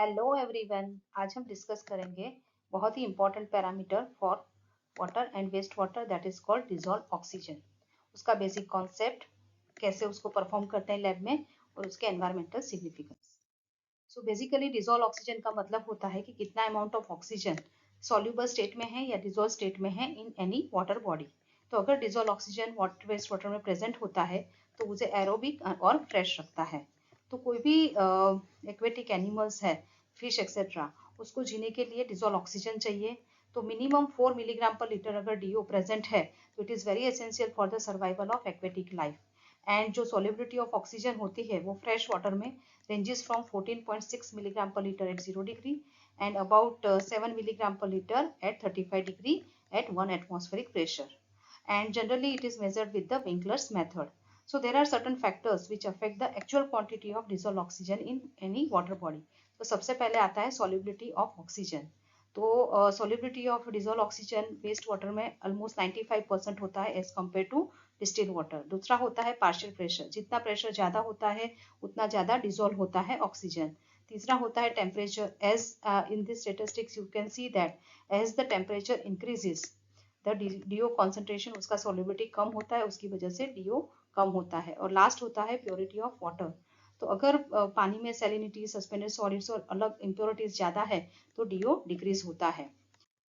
Hello everyone, आज हम discuss करेंगे बहुत ही important parameter for water and waste water, that is called dissolve oxygen. उसका बेसिक कॉन्सेप्ट, कैसे उसको परफॉर्म करते हैं लैब में, और उसके environmental significance. So basically dissolve oxygen का मतलब होता है कि कितना amount of oxygen soluble state में है या डिजॉल्व स्टेट में है इन एनी वाटर बॉडी। तो अगर dissolve oxygen water waste water में प्रेजेंट होता है तो उसे एरोबिक और फ्रेश रखता है। तो कोई भी एक्वेटिक एनिमल्स है, फिश एक्सेट्रा, उसको जीने के लिए डिजॉल्व ऑक्सीजन चाहिए। तो मिनिमम 4 मिलीग्राम पर लीटर अगर डीओ प्रेजेंट है तो it is very essential for the survival of aquatic life. And जो सोलिबिलिटी ऑफ ऑक्सीजन होती है वो फ्रेश वाटर में ranges from 14.6 milligram per liter at 0 degree and about 7 milligram per liter at 35 degree at 1 atmospheric pressure. And generally it is measured with the Winkler's method. So there are certain factors which affect the actual quantity of dissolved oxygen in any water body. तो सबसे पहले आता है solubility of oxygen. तो solubility of dissolved oxygen waste water में almost 95% होता है as compared to distilled water. दूसरा होता है partial pressure. जितना प्रेशर ज्यादा होता है उतना ज्यादा डिजोल्व होता है ऑक्सीजन। तीसरा होता है temperature. As in this statistics you can see that as the temperature increases the DO concentration, उसका सोलिबिलिटी कम होता है, उसकी वजह से डीओ कम होता है। और लास्ट होता है प्योरिटी ऑफ वाटर। तो अगर पानी में सैलिनिटी, सस्पेंडेड सॉलिड्स और अलग इम्प्योरिटीज ज्यादा है तो डीओ डिक्रीज होता है।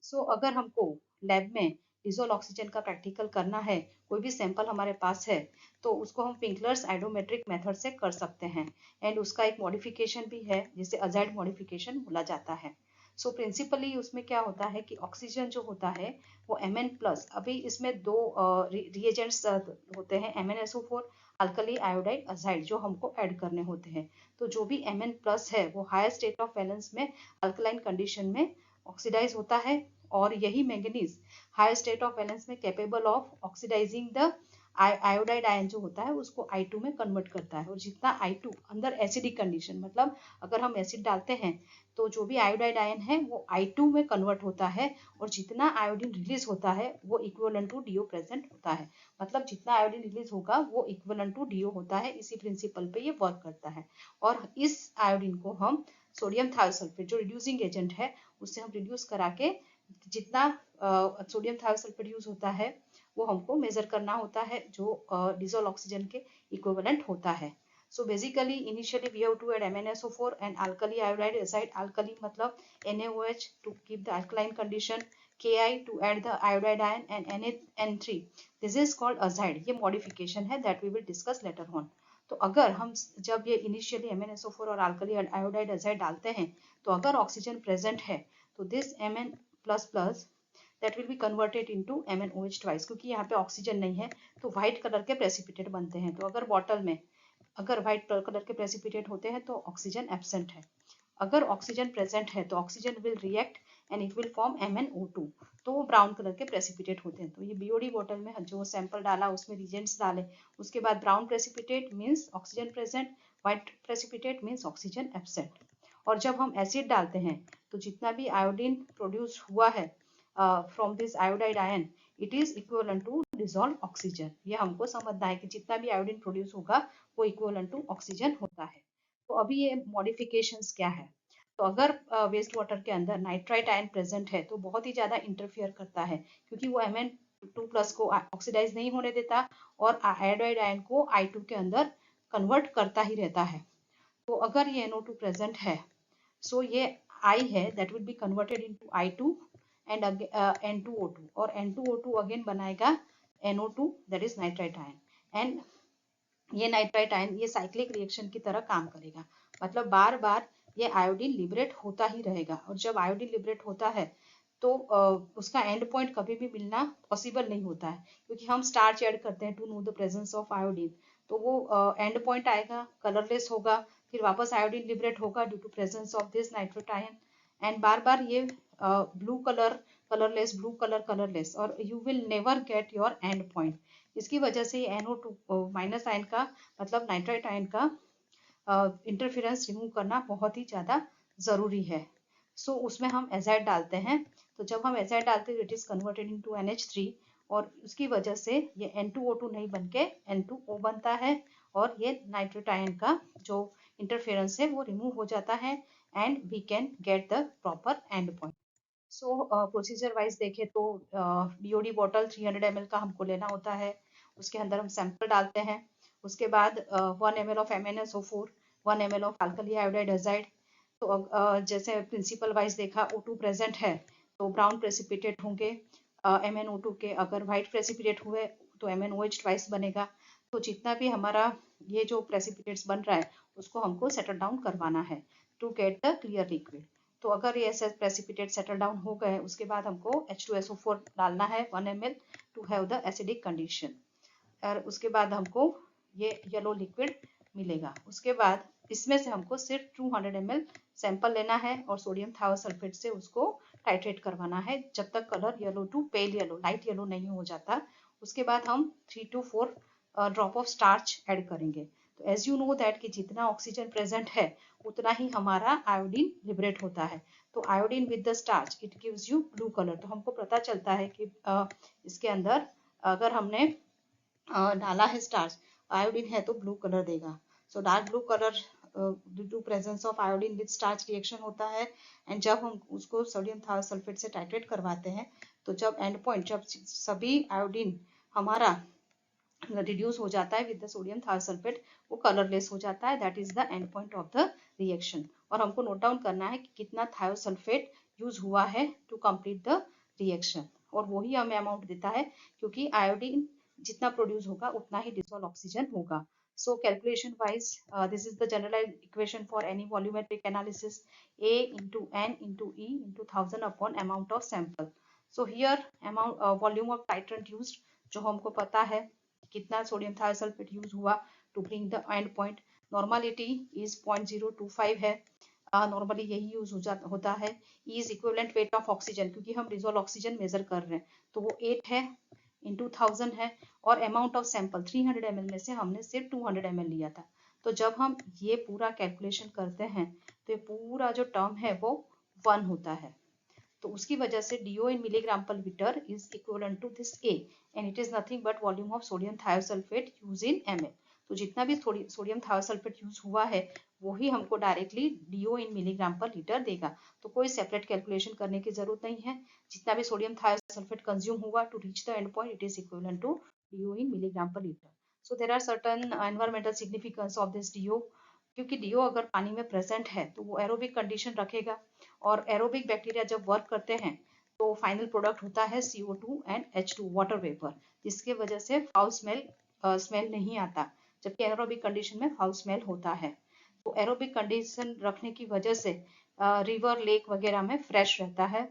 सो अगर हमको लैब में डिजोल्व ऑक्सीजन का प्रैक्टिकल करना है, कोई भी सैंपल हमारे पास है, तो उसको हम विंकलर्स आइडोमेट्रिक मेथड से कर सकते हैं। एंड उसका एक मॉडिफिकेशन भी है जिसे अजाइड मॉडिफिकेशन बोला जाता है। सो प्रिंसिपली उसमें क्या होता है कि ऑक्सीजन जो होता है वो Mn+, अभी इसमें दो रिएजेंट्स होते हैं, MnSO4, अल्कली आयोडाइड अजाइड, जो हमको ऐड करने होते हैं। तो जो भी Mn+ है वो हायर स्टेट ऑफ वैलेंस में अल्कलाइन कंडीशन में ऑक्सीडाइज होता है, और यही manganese higher state of valence में capable of oxidizing the iodide ion जो होता है उसको I2 में कन्वर्ट करता है। और जितना I2 अंदर एसिडिक कंडीशन, मतलब अगर हम एसिड डालते हैं तो जो भी आयोडाइड आयन है वो I2 में कन्वर्ट होता है, और जितना आयोडीन रिलीज होता है वो इक्विवेलेंट टू डीओ प्रेजेंट होता है। मतलब जितना आयोडीन रिलीज होगा वो इक्विवेलेंट टू डीओ होता है। इसी प्रिंसिपल पे ये वर्क करता है। और इस आयोडीन को हम सोडियम थायोसल्फेट जो रिड्यूसिंग एजेंट है उससे हम रिड्यूस करा के जितना सोडियम थायोसल्फेट यूज होता है वो हमको मेजर करना होता है, जो डिजोल्व ऑक्सीजन के इक्विवेलेंट होता है। So basically initially we have to add MnSO4 and alkali iodide acid. Alkali मतलब NaOH to keep the alkaline condition, Ki to add the iodide ion, and NaN3. This is called azide. ये modification है that we will discuss later on. तो अगर हम जब ये initially MnSO4 और alkali iodide azide डालते हैं तो अगर ऑक्सीजन प्रेजेंट है तो this Mn++ that will be converted into MnOH twice, क्योंकि यहाँ पे ऑक्सीजन नहीं है तो व्हाइट कलर के प्रेसिपिटेट बनते हैं। तो अगर बॉटल में अगर व्हाइट कलर के प्रेसिपिटेट होते हैं तो ऑक्सीजन एब्सेंट है। अगर ऑक्सीजन प्रेजेंट है तो oxygen will react and it will form MnO2, तो वो ब्राउन कलर के प्रेसिपिटेट होते हैं। तो ये बीओडी बोतल में जो सैंपल डाला उसमें रिजेंट्स डाले, उसके बाद brown precipitate means oxygen present, white precipitate means oxygen absent. और जब हम एसिड डालते हैं तो जितना भी आयोडीन प्रोड्यूस हुआ है from this iodide ion, it is equivalent to dissolve oxygen. ये हमको समझना है कि जितना भी आयोडीन प्रोड्यूस होगा वो इक्विवेलेंट टू ऑक्सीजन होता है। तो अभी ये मॉडिफिकेशंस क्या है। तो अगर वेस्ट वाटर के अंदर नाइट्राइट आयन प्रेजेंट है तो बहुत ही ज्यादा इंटरफियर करता है, क्योंकि वो Mn2+ को ऑक्सीडाइज नहीं होने देता और आयोडाइड आयन को I2 के अंदर कन्वर्ट करता ही रहता है। तो अगर ये NO2 प्रेजेंट है, सो ये I है that will be converted into I2 and N2O2, और N2O2 अगेन बनाएगा NO2 that is nitrite ion. And ये नाइट्राइट आयन ये साइक्लिक रिएक्शन की तरह काम करेगा, मतलब बार बार ये आयोडीन लिबरेट होता ही रहेगा। और जब आयोडीन लिबरेट होता है तो उसका एंड पॉइंट कभी भी मिलना पॉसिबल नहीं होता है, क्योंकि हम स्टार्च ऐड करते हैं to know the presence of iodine. तो वो एंड पॉइंट आएगा, कलरलेस होगा, फिर वापस आयोडीन लिबरेट होगा due to presence of this nitrate ion. And बार बार ये blue colour colourless, blue colour colourless, और you will never get your end point. इसकी वजह से ये NO2- आयन का मतलब नाइट्राइट आयन का इंटरफेरेंस रिमूव करना बहुत ही ज्यादा जरूरी है। सो उसमें हम एजाइड डालते हैं। तो जब हम एजाइड डालते हैं it is converted into NH3, और उसकी वजह से ये N2O2 नहीं बन के N2O बनता है, और ये नाइट्रेट आयन का जो इंटरफेरेंस है वो रिमूव हो जाता है and we can get the proper end point. So procedure wise देखें तो बीओडी बॉटल 300 ml का हमको लेना होता है, उसके अंदर हम सैंपल डालते हैं, उसके बाद 1 ml of MnSO4, 1 ml of alkali iodide azide. तो जैसे प्रिंसिपल वाइज देखा O2 प्रेजेंट है तो ब्राउन प्रेसिपिटेट होंगे MnO2 के, अगर व्हाइट प्रेसिपिटेट हुए तो MnOH ट्वाइस बनेगा। तो जितना भी हमारा ये जो प्रेसिपिटेट्स बन रहा है उसको हमको सेटल डाउन करवाना है to get the clear liquid. तो अगर ये ऐसे प्रेसिपिटेट सेटल डाउन हो गए उसके बाद हमको H2SO4 डालना है 1 ml to have the acidic condition, और उसके बाद हमको ये येलो लिक्विड मिलेगा। उसके बाद इसमें से हमको सिर्फ 200 ml सैंपल लेना है और सोडियम थायोसल्फेट से उसको टाइट्रेट करवाना है जब तक colour yellow to pale yellow, light yellow नहीं हो जाता। उसके बाद हम 3 to 4 drop of starch add करेंगे। तो एज यू नो दैट कि जितना ऑक्सीजन प्रेजेंट है उतना ही हमारा आयोडीन लिबरेट होता है। तो iodine with the starch it gives you blue colour. तो हमको पता चलता है कि इसके अंदर अगर हमने डाला है स्टार्च, आयोडीन है तो ब्लू कलर देगा। So dark blue colour due to presence of iodine with starch reaction होता है। एंड जब हम उसको सोडियम थायोसल्फेट से टाइट्रेट करवाते हैं तो जब एंड पॉइंट जब सभी आयोडीन हमारा रिड्यूस हो जाता है विद द सोडियम थायोसल्फेट, वो कलरलेस हो जाता है, that is the end point of the reaction. और हमको नोट डाउन करना है कि कितना थायोसल्फेट यूज हुआ है टू कंप्लीट द रिएक्शन, और वही हमें अमाउंट देता है क्योंकि आयोडीन जितना प्रोड्यूस होगा उतना ही डिसॉल्व ऑक्सीजन होगा। So calculation wise, this is the general equation for any volumetric analysis: A into N into E into 1000 upon amount of sample. So here amount volume of titrant used जो हमको पता है कितना sodium thiosulphate use हुआ to bring the end point. Normality is 0.025 है, normally यही use होता है। E is equivalent weight of oxygen, क्योंकि हम डिजोल्व ऑक्सीजन मेजर कर रहे हैं तो वो 8 है इंटू 1000 है, और अमाउंट ऑफ सैंपल 300 ml में से हमने सिर्फ 200 ml लिया था। तो जब हम ये पूरा कैलकुलेशन करते हैं तो ये पूरा जो टर्म है वो 1 होता है। तो उसकी वजह से DO in milligram per liter is equivalent to this A and it is nothing but volume of sodium thiosulfate used in ml। तो जितना भी सोडियम थायोसल्फेट यूज हुआ है वही हमको directly DO in milligram per liter देगा। तो कोई सेपरेट कैलकुलेशन करने की जरूरत नहीं है, जितना भी सोडियम थायोसल्फेट कंज्यूम हुआ to reach the end point it is equivalent to DO in milligram per liter। So there are certain environmental significance of this DO, क्योंकि DO अगर पानी में प्रेजेंट है तो वो एरोबिक कंडीशन रखेगा, और एरोबिक बैक्टीरिया जब वर्क करते हैं तो फाइनल प्रोडक्ट होता है CO2 and H2 water vapour, जिसके वजह से फाउल स्मेल नहीं आता, जबकि एरोबिक कंडीशन में फाउल स्मेल होता है। तो एरोबिक कंडीशन रखने की वजह से रिवर लेक वगैरह में फ्रेश रहता है।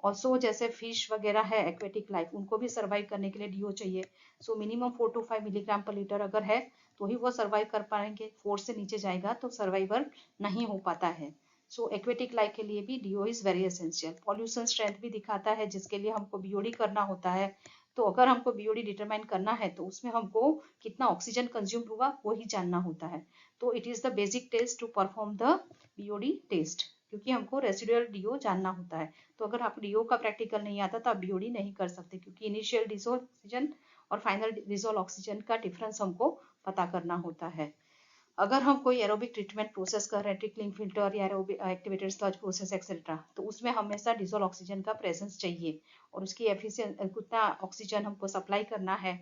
ऑल्सो जैसे फिश वगैरह है एक्वेटिक लाइफ, उनको भी सर्वाइव करने के लिए DO चाहिए। सो मिनिमम 4 to 5 मिलीग्राम पर लीटर अगर है तो ही वो सर्वाइव कर पाएंगे, 4 से नीचे जाएगा तो सर्वाइवर नहीं हो पाता है। सो एक्वेटिक लाइफ के लिए भी DO is very essential. Pollution strength भी दिखाता है जिसके लिए हमको BOD करना होता है। तो अगर हमको BOD डिटरमाइन करना है तो उसमें हमको कितना ऑक्सीजन कंज्यूम हुआ वो ही जानना होता है। तो it is the basic test to perform the BOD test, क्योंकि हमको रेसिडुअल DO जानना होता है। तो अगर आप DO का प्रैक्टिकल नहीं आता तो आप BOD नहीं कर सकते, क्योंकि इनिशियल डिसॉल्व ऑक्सीजन और फाइनल डिसॉल्व ऑक्सीजन का डिफरेंस हमको पता करना होता है। अगर हम कोई एरोबिक ट्रीटमेंट प्रोसेस कर रहे हैं, ट्रिकलिंग फिल्टर या एक्टिवेटेड स्लज प्रोसेस एक्सेट्रा, तो उसमें हमेशा डिसॉल्व ऑक्सीजन का प्रेजेंस चाहिए, और उसकी एफिशिएंट कितना ऑक्सीजन हमको सप्लाई करना है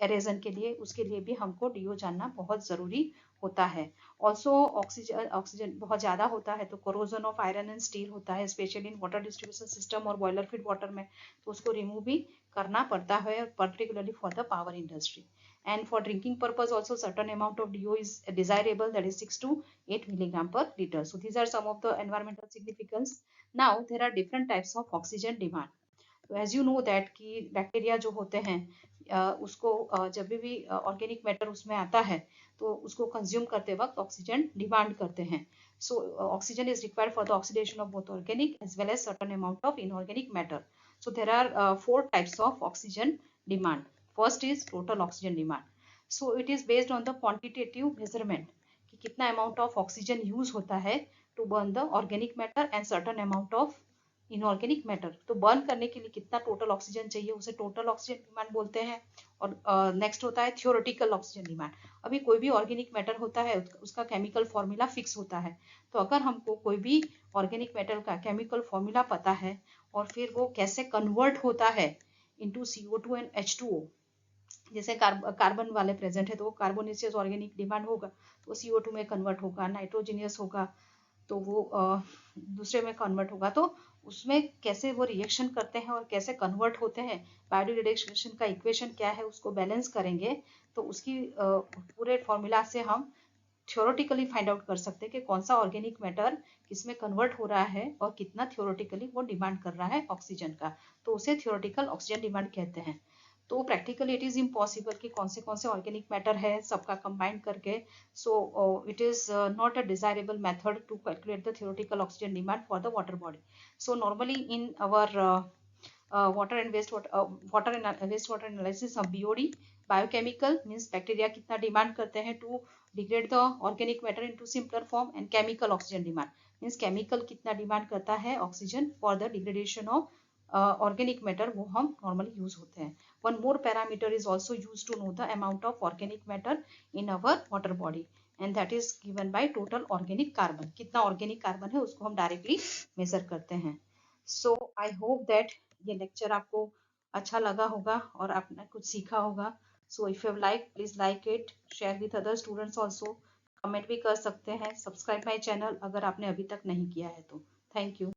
एरेजन के लिए, उसके लिए भी हमको DO जानना बहुत जरूरी होता है। ऑल्सो ऑक्सीजन बहुत ज्यादा होता है तो corrosion of iron and steel होता है, specially in water distribution system और बॉयलर फीड वाटर में, तो उसको रिमूव भी करना पड़ता है, particularly for the power industry. And for drinking purpose also certain amount of DO is desirable, that is 6 to 8 milligram per liter. So these are some of the environmental significance. Now there are different types of oxygen demand. तो as you know that कि bacteria जो होते हैं उसको जब भी organic matter उसमें आता है तो उसको कंज्यूम करते वक्त ऑक्सीजन डिमांड करते हैं। So oxygen is required for the oxidation of both organic as well as certain amount of inorganic matter. So there are 4 types of oxygen demand. First is total oxygen demand. So it is based on the quantitative measurement कि कितना amount of oxygen use होता है to burn the organic matter and certain amount of inorganic matter, तो burn करने के लिए कितना total oxygen चाहिए उसे टोटल ऑक्सीजन डिमांड बोलते हैं। और नेक्स्ट होता है थियोरेटिकल ऑक्सीजन डिमांड। अभी कोई भी ऑर्गेनिक मैटर होता है उसका केमिकल फॉर्मूला फिक्स होता है, तो अगर हमको कोई भी ऑर्गेनिक मैटर का केमिकल फॉर्मूला पता है और फिर वो कैसे कन्वर्ट होता है इंटू CO2 एंड H2O, जैसे कार्बन वाले प्रेजेंट है तो वो कार्बोनेसियस ऑर्गेनिक डिमांड होगा, तो CO2 में कन्वर्ट होगा, नाइट्रोजीनियस होगा तो वो दूसरे में कन्वर्ट होगा, तो उसमें कैसे वो रिएक्शन करते हैं और कैसे कन्वर्ट होते हैं, बायोडिग्रेडेशन का इक्वेशन क्या है उसको बैलेंस करेंगे, तो उसकी पूरे फॉर्मूला से हम थ्योरेटिकली फाइंड आउट कर सकते हैं कि कौन सा ऑर्गेनिक मैटर किसमें कन्वर्ट हो रहा है और कितना थ्योरेटिकली वो डिमांड कर रहा है ऑक्सीजन का, तो उसे थ्योरेटिकल ऑक्सीजन डिमांड कहते हैं। तो प्रैक्टिकली इट इज इम्पॉसिबल कि कौन से ऑर्गेनिक मैटर है सबका कंबाइन करके, so it is not a desirable method to calculate the theoretical oxygen demand for the water body. So normally in our water and waste water analysis हम BOD biochemical means bacteria कितना demand करते हैं to degrade the organic matter into simpler form, and chemical oxygen demand means chemical कितना demand करता है oxygen for the degradation of organic matter, वो हम normally use होते हैं। One more parameter is also use to know the amount of organic matter in our water body, and that is given by total organic carbon, कितना organic carbon है उसको हम directly measure करते हैं। So I hope that ये lecture आपको अच्छा लगा होगा और आपने कुछ सीखा होगा। So if you like please like it, share with other students also, comment भी कर सकते हैं, सब्सक्राइब माई चैनल अगर आपने अभी तक नहीं किया है तो। Thank you.